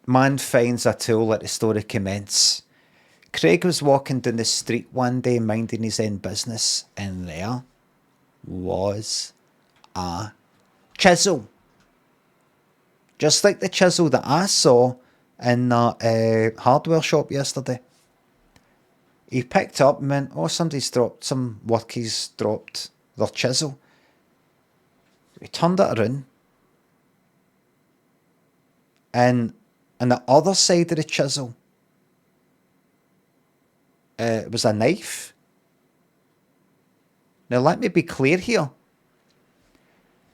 Man finds a tool, let the story commence. Craig was walking down the street one day minding his own business, and there was a chisel. Just like the chisel that I saw in that hardware shop yesterday. He picked up and went, oh, some workies dropped their chisel. He turned it around, and on the other side of the chisel was a knife. Now let me be clear here.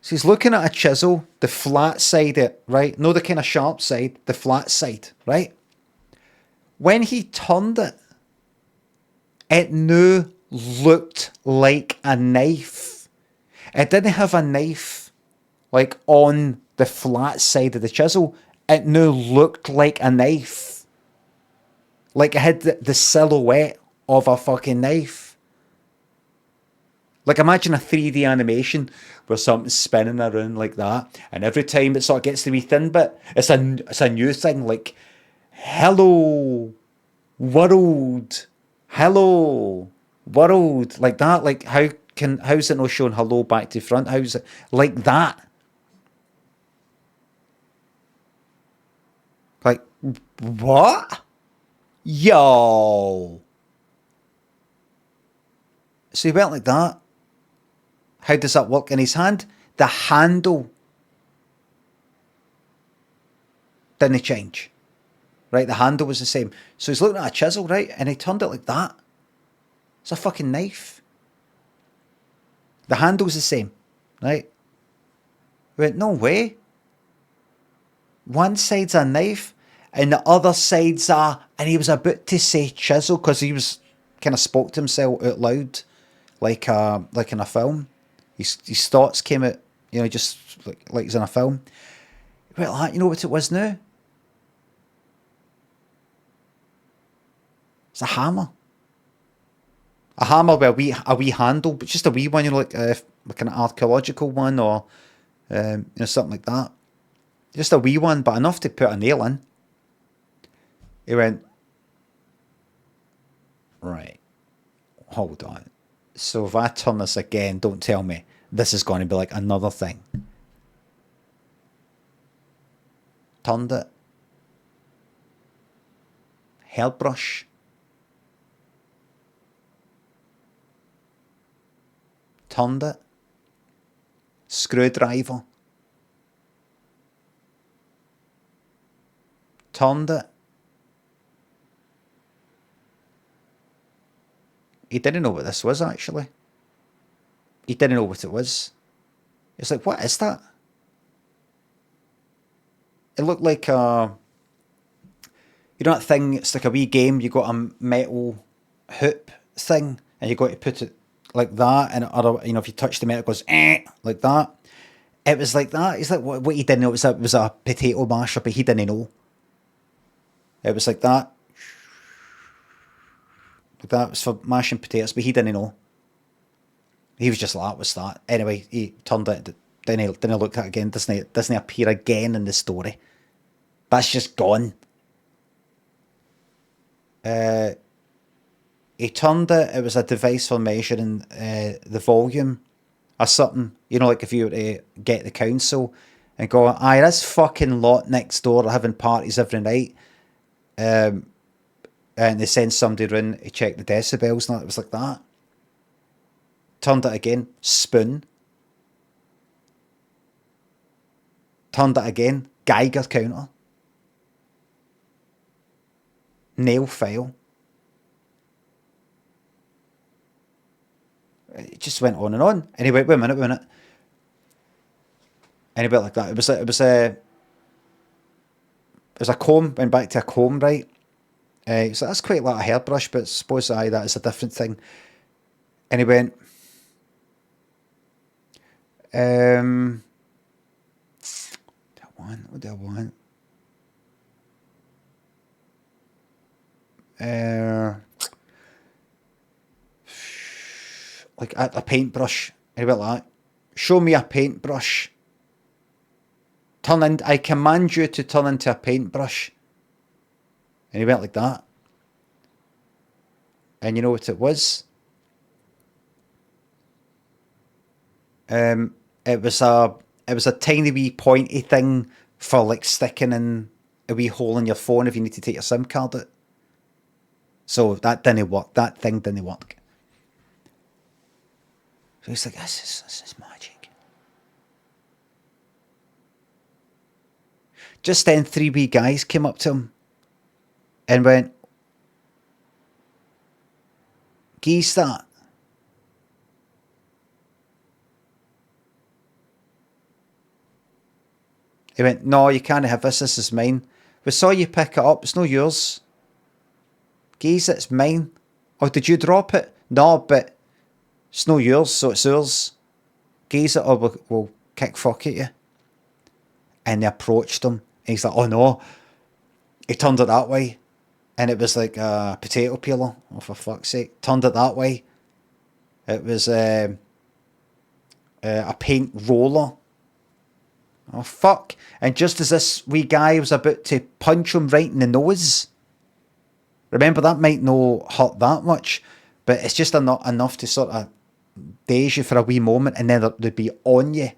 So he's looking at a chisel, the flat side, right? No, the kind of sharp side, the flat side, right? When he turned it, it now looked like a knife. It didn't have a knife like on the flat side of the chisel. It now looked like a knife. Like it had the silhouette of a fucking knife. Like imagine a 3D animation where something's spinning around like that, and every time it sort of gets the wee thin bit, it's a new thing like, hello world, hello world, like that. Like how's it not showing hello back to front? How's it like that? Like what? Yo. So he went like that. How does that work in his hand? The handle didn't change. Right? The handle was the same. So he's looking at a chisel, right? And he turned it like that. It's a fucking knife. The handle's the same. Right? He went, no way. One side's a knife and the other side's a... And he was about to say chisel because he was kind of spoke to himself out loud like in a film. His thoughts came out, just like he's in a film. Well, you know what it was now? It's a hammer. A hammer with a wee handle, but just a wee one, like an archaeological one or something like that. Just a wee one, but enough to put a nail in. He went, right, hold on. So if I turn this again, don't tell me this is going to be like another thing. Turned it. Hairbrush. Turned it. Screwdriver. Turned it. He didn't know what this was, actually. He didn't know what it was. It's like, what is that? It looked like that thing, it's like a wee game, you got a metal hoop thing, and you got to put it like that, and if you touch the metal, it goes, like that. It was like that. It's like, what he didn't know, it was a potato masher, but he didn't know. It was like that. Like that was for mashing potatoes, but he didn't know. He was just like, what's that? Anyway, he turned it, didn't look at it again, doesn't appear again in the story. That's just gone. He turned it, it was a device for measuring the volume or something. Like if you were to get the council and go, aye, this fucking lot next door are having parties every night. And they send somebody round to check the decibels, and it was like that. Turned it again, spoon. Turned it again, Geiger counter. Nail file. It just went on and on. And he went, wait a minute. And he went like that. It was a comb, went back to a comb, right? So that's quite like a hairbrush, but suppose that is a different thing. And he went, what do I want? Like a paintbrush. And he went like that. Show me a paintbrush. I command you to turn into a paintbrush. And he went like that. And you know what it was? It was a tiny wee pointy thing for like sticking in a wee hole in your phone if you need to take your SIM card out. So that didn't work. That thing didn't work. So he's like, this is magic. Just then 3 wee guys came up to him and went, "Geese that." He went, "No, you can't have this. This is mine. We saw you pick it up. It's no yours. Geese, it's mine." "Oh, did you drop it?" "No, but it's no yours, so it's ours. Geese it or we'll kick fuck at you." And they approached him. And he's like, "Oh no." He turned it that way. And it was like a potato peeler. Oh, for fuck's sake. Turned it that way. It was a paint roller. Oh, fuck. And just as this wee guy was about to punch him right in the nose, remember, that might not hurt that much, but it's just enough to sort of daze you for a wee moment, and then they'd be on you.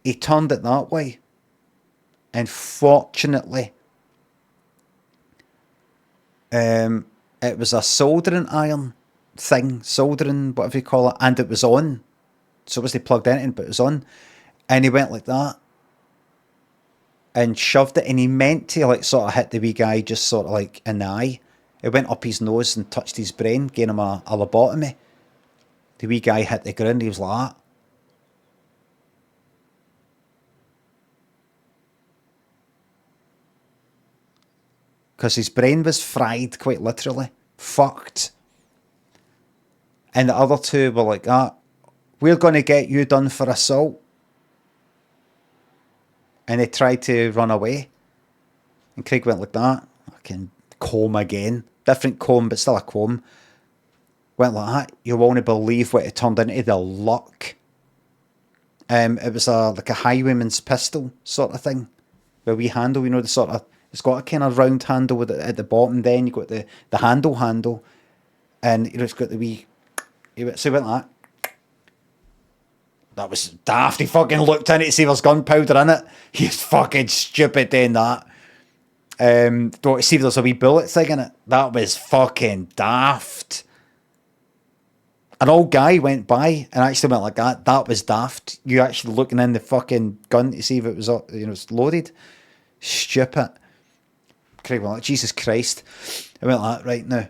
He turned it that way. And fortunately, it was a soldering iron thing, soldering, whatever you call it, and it was on. So it wasn't plugged in, but it was on. And he went like that and shoved it, and he meant to like sort of hit the wee guy just sort of like in the eye. It went up his nose and touched his brain, gave him a lobotomy. The wee guy hit the ground, he was like that. Because his brain was fried, quite literally. Fucked. And the other two were like, "We're going to get you done for assault." And they tried to run away. And Craig went like that. Fucking comb again. Different comb, but still a comb. Went like that. You won't believe what it turned into. The luck. It was like a highwayman's pistol sort of thing. Where we handle, you know, the sort of, it's got a kind of round handle with it at the bottom. Then you got the handle. And you know, it's got the wee, so he went like that. That was daft. He fucking looked in it to see if there's gunpowder in it. He's fucking stupid doing that. To see if there's a wee bullet thing in it. That was fucking daft. An old guy went by and actually went like that. That was daft. You actually looking in the fucking gun to see if it was, it's loaded. Stupid. Craig went like, "Jesus Christ." I went like that right now.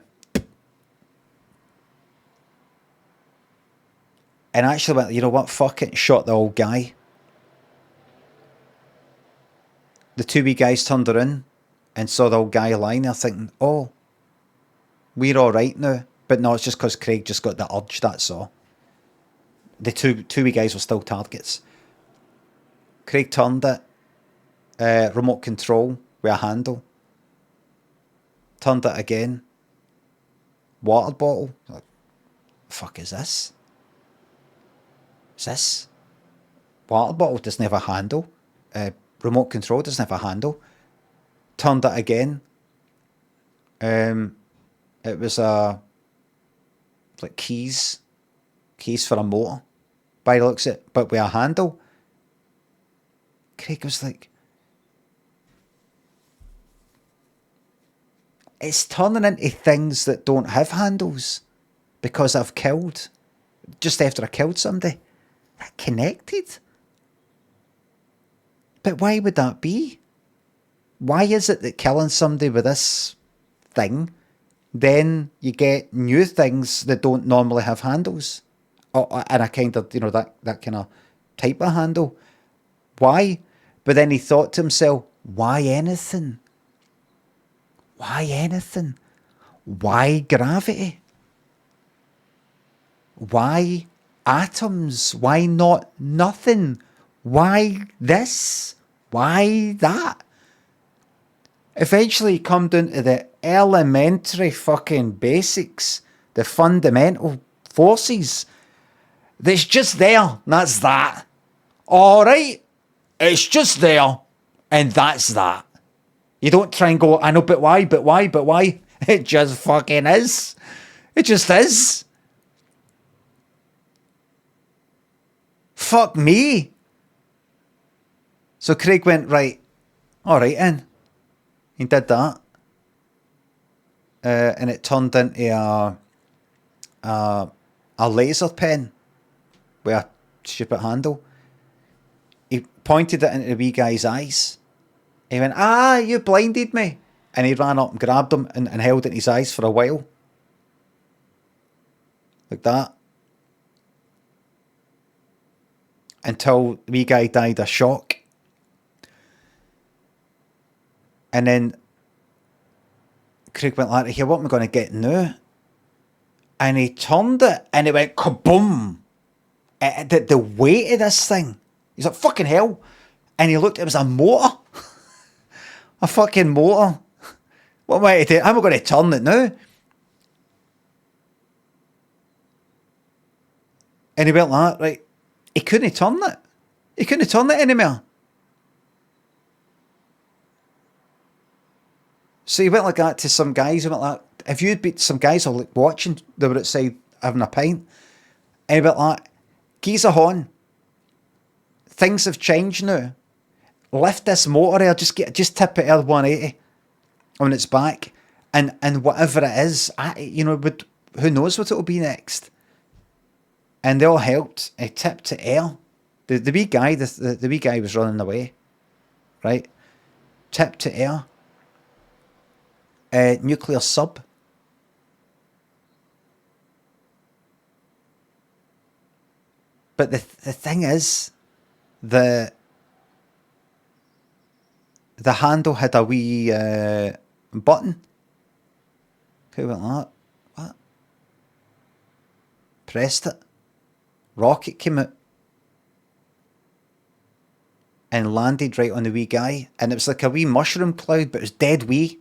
And actually went, "You know what, fuck it," shot the old guy. The 2 wee guys turned around and saw the old guy lying there thinking, "Oh, we're alright now." But no, it's just because Craig just got the urge, that's all. The two wee guys were still targets. Craig turned it, remote control with a handle. Turned it again. Water bottle. Like, fuck is this? Is this? Water bottle doesn't have a handle. Remote control doesn't have a handle. Turned it again. It was like keys for a motor, by the looks of it, but with a handle. Craig was like, it's turning into things that don't have handles because I've killed, just after I killed somebody. That connected. But why would that be? Why is it that killing somebody with this thing, then you get new things that don't normally have handles? And a kind of, that kind of type of handle. Why? But then he thought to himself, why anything? Why anything? Why gravity? Why atoms? Why not nothing? Why this? Why that? Eventually, you come down to the elementary fucking basics, the fundamental forces. That's just there. And that's that. All right. It's just there, and that's that. You don't try and go, I know, but why, but why, but why? It just fucking is. It just is. Fuck me. So Craig went, right, all right, in. He did that. And it turned into a laser pen with a stupid handle. He pointed it into the wee guy's eyes. He went, you blinded me. And he ran up and grabbed him and held it in his eyes for a while. Like that. Until the wee guy died of shock. And then Craig went like, here, what am I going to get now? And he turned it and it went kaboom. The weight of this thing. He's like, fucking hell. And he looked, it was a motor. A fucking motor. What am I to do? How am I going to turn it now? And he went like that, right? He couldn't turn it. He couldn't turn it anymore. So he went like that to some guys. He went like, if you'd be some guys who were like watching, they were outside having a pint. And he went like, geezer on. Things have changed now. Lift this motor here, just tip it out 180 on its back, and whatever it is, who knows what it'll be next. And they all helped. He tipped it air. The wee guy, the wee guy was running away, right? Tipped to air. Nuclear sub. But the thing is, the handle had a wee button. Okay, went like that. What? Pressed it. Rocket came out. And landed right on the wee guy. And it was like a wee mushroom cloud, but it was dead wee.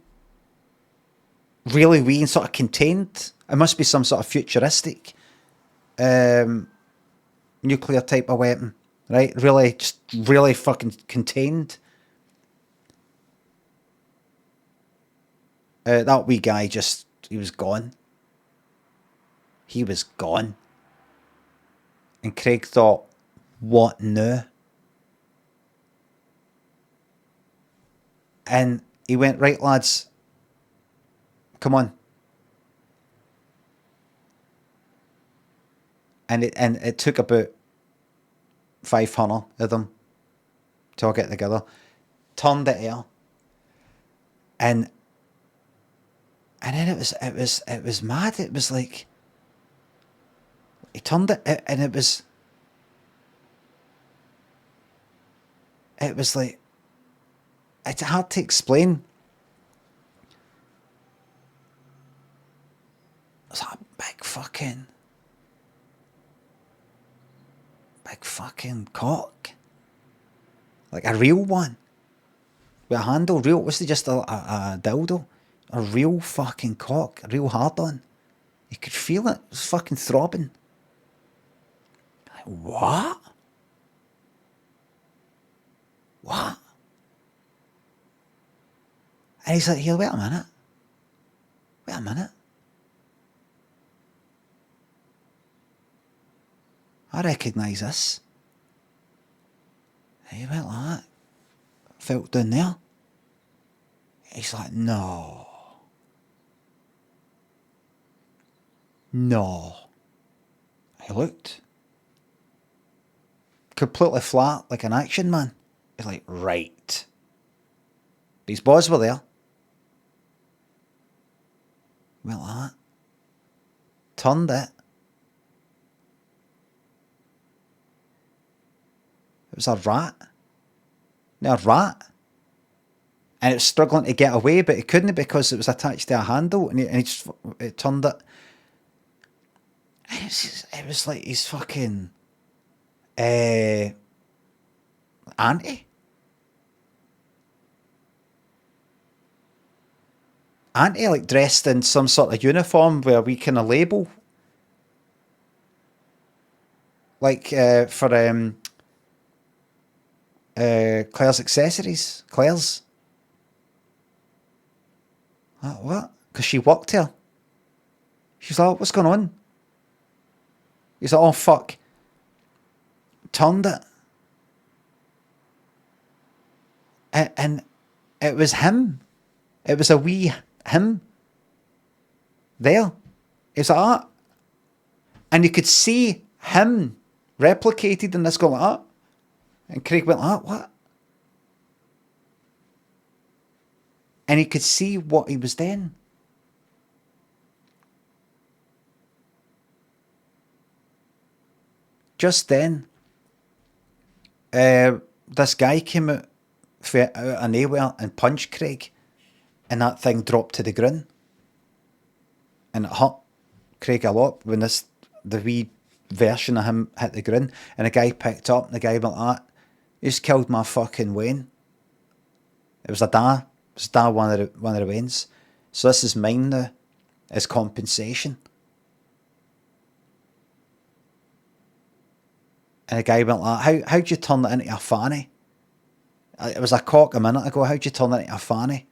Really wee and sort of contained. It must be some sort of futuristic nuclear type of weapon. Right? Really fucking contained. That wee guy he was gone. He was gone. And Craig thought, what now? And he went, right, lads, come on. And it took about 500 of them to all get together. Turned it air. And then it was mad. It was like, he turned it and it was like, it's hard to explain. It's like a big fucking cock. Like a real one. With a handle, real, was it just a dildo? A real fucking cock, a real hard on. You could feel it. It was fucking throbbing. Like, what? What? And he's like, here, wait a minute. I recognise this. And he went like that. Felt down there. He's like, no. I looked. Completely flat, like an action man. He's like, right. These boys were there. Went like that. Turned it. It was a rat. No, a rat. And it was struggling to get away, but it couldn't because it was attached to a handle, and it turned it. And it was like his fucking auntie. Auntie, like dressed in some sort of uniform with a wee kind of label. Like for Claire's accessories. Claire's. What? Because she worked here. She's like, what's going on? He's like, oh fuck. Turned it. And it was him. It was a wee him. There. It's like that. And you could see him replicated in this going like that. And Craig went like that, what? And he could see what he was doing. Just then, this guy came out of nowhere and punched Craig, and that thing dropped to the ground. And it hurt Craig a lot when the wee version of him hit the ground, and the guy picked up, and the guy went like that. You just killed my fucking Wayne. It was a da. It was da one of the Waynes. So this is mine now, as compensation. And the guy went like, how'd you turn it into a fanny? It was a cock a minute ago, how'd you turn it into a fanny?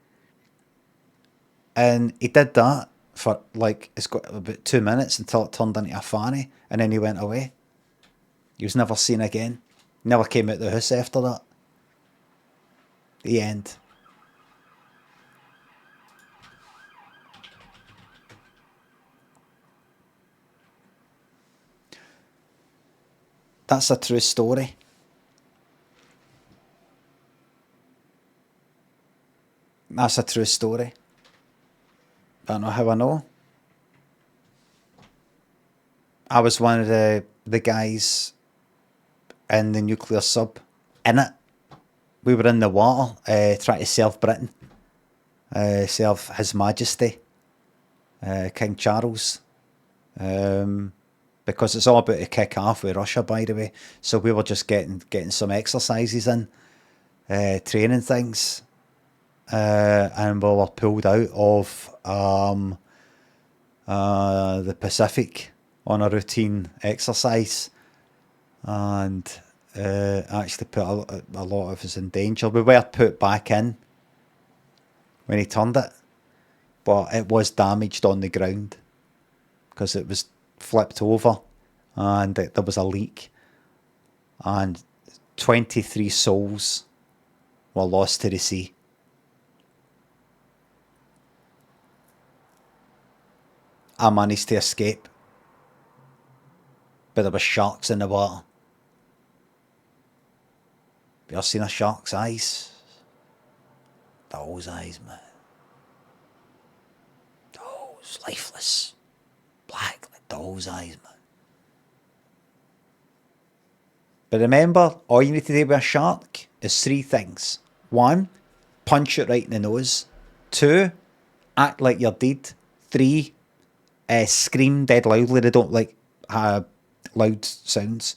And he did that for like, it's got about 2 minutes until it turned into a fanny, and then he went away. He was never seen again. Never came out of the house after that. The end. That's a true story. That's a true story. I don't know how I know. I was one of the guys in the nuclear sub. In it. We were in the water trying to serve Britain. Serve His Majesty. King Charles. Because it's all about to kick off with Russia, by the way. So we were just getting some exercises in. Training things. And we were pulled out of the Pacific on a routine exercise, and actually put a lot of us in danger. We were put back in when he turned it, but it was damaged on the ground because it was flipped over and there was a leak, and 23 souls were lost to the sea. I managed to escape, but there were sharks in the water. Have you ever seen a shark's eyes? Those eyes, man. Those lifeless, black, like those eyes, man. But remember, all you need to do with a shark is 3 things. 1, punch it right in the nose. 2, act like you're dead. 3, scream dead loudly. They don't like loud sounds.